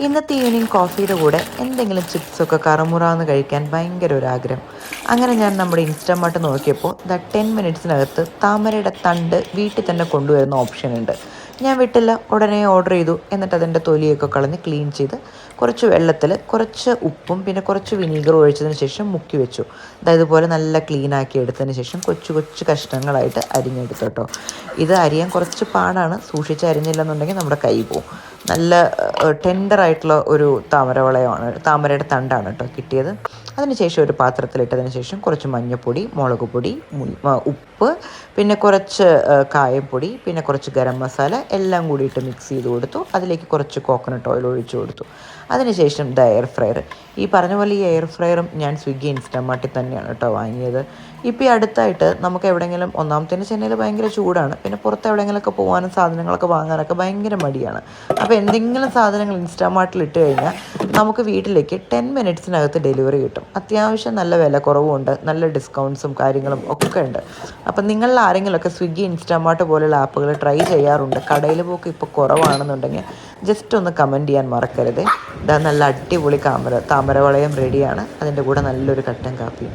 ഇന്നത്തെ ഈവനിങ് കോഫിയുടെ കൂടെ എന്തെങ്കിലും ചിപ്സൊക്കെ കറുമുറാന്ന് കഴിക്കാൻ ഭയങ്കര ഒരു ആഗ്രഹം. അങ്ങനെ ഞാൻ നമ്മുടെ ഇൻസ്റ്റാമാർട്ട് നോക്കിയപ്പോൾ 10 മിനിറ്റ്സിനകത്ത് താമരയുടെ തണ്ട് വീട്ടിൽ തന്നെ കൊണ്ടുവരുന്ന ഓപ്ഷൻ ഉണ്ട്. ഞാൻ വിട്ടില്ല, ഉടനെ ഓർഡർ ചെയ്തു. എന്നിട്ട് അതിൻ്റെ തൊലിയൊക്കെ കളഞ്ഞ് ക്ലീൻ ചെയ്ത് കുറച്ച് വെള്ളത്തിൽ കുറച്ച് ഉപ്പും പിന്നെ കുറച്ച് വിനീഗറും ഒഴിച്ചതിന് ശേഷം മുക്കി വെച്ചു. അതായത് ഇതുപോലെ നല്ല ക്ലീൻ ആക്കി എടുത്തതിന് ശേഷം കൊച്ചു കൊച്ചു കഷ്ണങ്ങളായിട്ട് അരിഞ്ഞെടുത്തു കേട്ടോ. ഇത് അരിയാൻ കുറച്ച് പാടാണ്, സൂക്ഷിച്ച് അരിഞ്ഞില്ലെന്നുണ്ടെങ്കിൽ നമ്മുടെ കൈ പോവും. നല്ല ടെൻഡറായിട്ടുള്ള ഒരു താമരവളയമാണ്, താമരയുടെ തണ്ടാണ് കേട്ടോ കിട്ടിയത്. അതിനുശേഷം ഒരു പാത്രത്തിലിട്ടതിന് ശേഷം കുറച്ച് മഞ്ഞൾപ്പൊടി, മുളക് പൊടി, ഉപ്പ്, പിന്നെ കുറച്ച് കായപ്പൊടി, പിന്നെ കുറച്ച് ഗരം മസാല എല്ലാം കൂടിയിട്ട് മിക്സ് ചെയ്ത് കൊടുത്തു. അതിലേക്ക് കുറച്ച് കോക്കനട്ട് ഓയിൽ ഒഴിച്ചു കൊടുത്തു. അതിനുശേഷം എയർ ഫ്രയർ. ഈ പറഞ്ഞ പോലെ ഈ എയർ ഫ്രയറും ഞാൻ സ്വിഗ്ഗി ഇൻസ്റ്റാമാർട്ടിൽ തന്നെയാണ് കേട്ടോ വാങ്ങിയത്. ഇപ്പോൾ ഈ അടുത്തായിട്ട് നമുക്ക് എവിടെയെങ്കിലും, ഒന്നാമത്തേന് ചെന്നൈയിൽ ഭയങ്കര ചൂടാണ്, പിന്നെ പുറത്ത് എവിടെയെങ്കിലുമൊക്കെ പോകാനും സാധനങ്ങളൊക്കെ വാങ്ങാനൊക്കെ ഭയങ്കര മടിയാണ്. അപ്പോൾ എന്തെങ്കിലും സാധനങ്ങൾ ഇൻസ്റ്റാമാർട്ടിൽ ഇട്ട് കഴിഞ്ഞാൽ നമുക്ക് വീട്ടിലേക്ക് 10 മിനിറ്റ്സിനകത്ത് ഡെലിവറി കിട്ടും. അത്യാവശ്യം നല്ല വില കുറവുണ്ട്, നല്ല ഡിസ്കൗണ്ട്സും കാര്യങ്ങളും ഒക്കെ ഉണ്ട്. അപ്പം നിങ്ങളിൽ ആരെങ്കിലുമൊക്കെ സ്വിഗ്ഗി ഇൻസ്റ്റാമാർട്ട് പോലുള്ള ആപ്പുകൾ ട്രൈ ചെയ്യാറുണ്ട്, കടയിൽ പോക്ക് ഇപ്പോൾ കുറവാണെന്നുണ്ടെങ്കിൽ ജസ്റ്റ് ഒന്ന് കമൻറ്റ് ചെയ്യാൻ മറക്കരുത്. ഇതാ നല്ല അടിപൊളി താമരവളയം റെഡിയാണ്. അതിൻ്റെ കൂടെ നല്ലൊരു കട്ടൻ കാപ്പിയും.